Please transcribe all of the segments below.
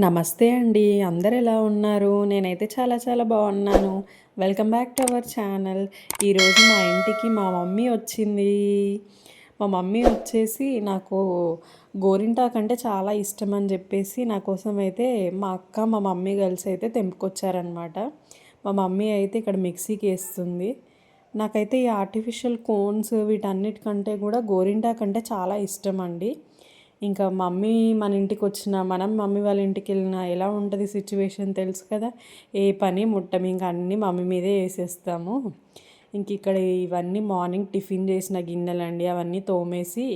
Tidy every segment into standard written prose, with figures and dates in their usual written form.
నమస్తే అండి. అందరూ ఎలా ఉన్నారు? నేనైతే చాలా చాలా బాగున్నాను. Welcome back to our channel. ఈరోజు మా ఇంటికి మా మమ్మీ వచ్చింది. మా మమ్మీ వచ్చేసి నాకు గోరింటాకు అంటే చాలా ఇష్టం అని చెప్పేసి నా కోసం అయితే మా అక్క, మా మమ్మీ కలిసి అయితే తెంపుకొచ్చారనమాట. మా మమ్మీ అయితే ఇక్కడ మిక్సీకి వేస్తుంది. నాకైతే ఈ ఆర్టిఫిషియల్ కోన్స్ వీటన్నిటికంటే కూడా గోరింటాకు అంటే చాలా ఇష్టం అండి. ఇంకా మమ్మీ మన ఇంటికి వచ్చిన మనం మమ్మీ వాళ్ళ ఇంటికి వెళ్ళినా ఎలా ఉంటుంది సిచ్యువేషన్ తెలుసు కదా. ఏ పని ముట్టం, ఇంకా అన్నీ మమ్మీ మీదే వేసేస్తాము. ఇంక ఇక్కడ ఇవన్నీ మార్నింగ్ టిఫిన్ చేసిన గిన్నెలండి, అవన్నీ తోమేసి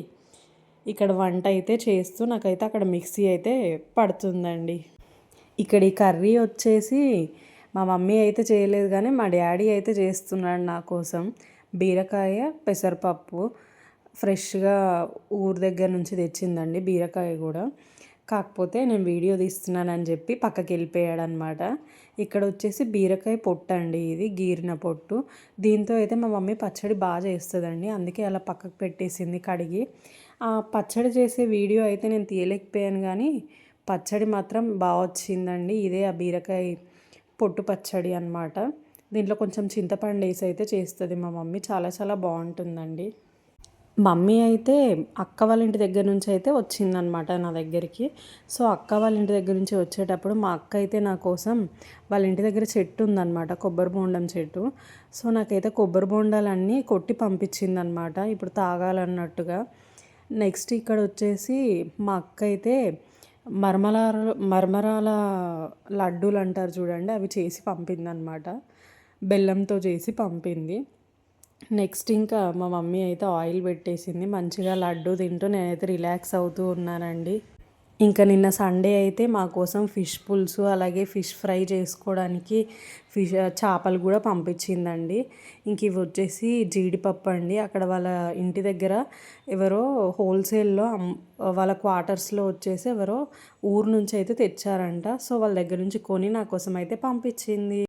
ఇక్కడ వంట అయితే చేస్తూ నాకైతే అక్కడ మిక్సీ అయితే పడుతుందండి. ఇక్కడ ఈ కర్రీ వచ్చేసి మా మమ్మీ అయితే చేయలేదు కానీ మా డాడీ అయితే చేస్తున్నాడు నా కోసం. బీరకాయ పెసరపప్పు ఫ్రెష్గా ఊరి దగ్గర నుంచి తెచ్చిందండి బీరకాయ కూడా. కాకపోతే నేను వీడియో తీస్తున్నానని చెప్పి పక్కకి వెళ్ళిపోయాడు అనమాట. ఇక్కడ వచ్చేసి బీరకాయ పొట్టు అండి, ఇది గీరిన పొట్టు. దీంతో అయితే మా మమ్మీ పచ్చడి బాగా చేస్తుందండి, అందుకే అలా పక్కకు పెట్టేసింది కడిగి. ఆ పచ్చడి చేసే వీడియో అయితే నేను తీయలేకపోయాను కానీ పచ్చడి మాత్రం బాగా వచ్చిందండి. ఇదే ఆ బీరకాయ పొట్టు పచ్చడి అనమాట. దీంట్లో కొంచెం చింతపండు వేసి అయితే చేస్తుంది మా మమ్మీ, చాలా చాలా బాగుంటుందండి. మమ్మీ అయితే అక్క వాళ్ళ ఇంటి దగ్గర నుంచి అయితే వచ్చిందనమాట నా దగ్గరికి. సో అక్క వాళ్ళ ఇంటి దగ్గర నుంచి వచ్చేటప్పుడు మా అక్క అయితే నా కోసం వాళ్ళ ఇంటి దగ్గర చెట్టు ఉందన్నమాట, కొబ్బరి బోండం చెట్టు. సో నాకైతే కొబ్బరి బోండాలన్నీ కొట్టి పంపించిందనమాట ఇప్పుడు తాగాలన్నట్టుగా. నెక్స్ట్ ఇక్కడ వచ్చేసి మా అక్క అయితే మరమరాల లడ్డూలు అంటారు చూడండి, అవి చేసి పంపిందనమాట, బెల్లంతో చేసి పంపింది. నెక్స్ట్ ఇంకా మా మమ్మీ అయితే ఆయిల్ పెట్టేసింది, మంచిగా లడ్డు తింటూ నేనైతే రిలాక్స్ అవుతూ ఉన్నానండి. ఇంకా నిన్న సండే అయితే మా కోసం ఫిష్ పులుసు అలాగే ఫిష్ ఫ్రై చేసుకోవడానికి చేపలు కూడా పంపించిందండి. ఇంక ఇవి వచ్చేసి జీడిపప్పు అండి. అక్కడ వాళ్ళ ఇంటి దగ్గర ఎవరో హోల్సేల్లో వాళ్ళ క్వార్టర్స్లో వచ్చేసి ఎవరో ఊరు నుంచి అయితే తెచ్చారంట. సో వాళ్ళ దగ్గర నుంచి కొని నా కోసం అయితే పంపించింది.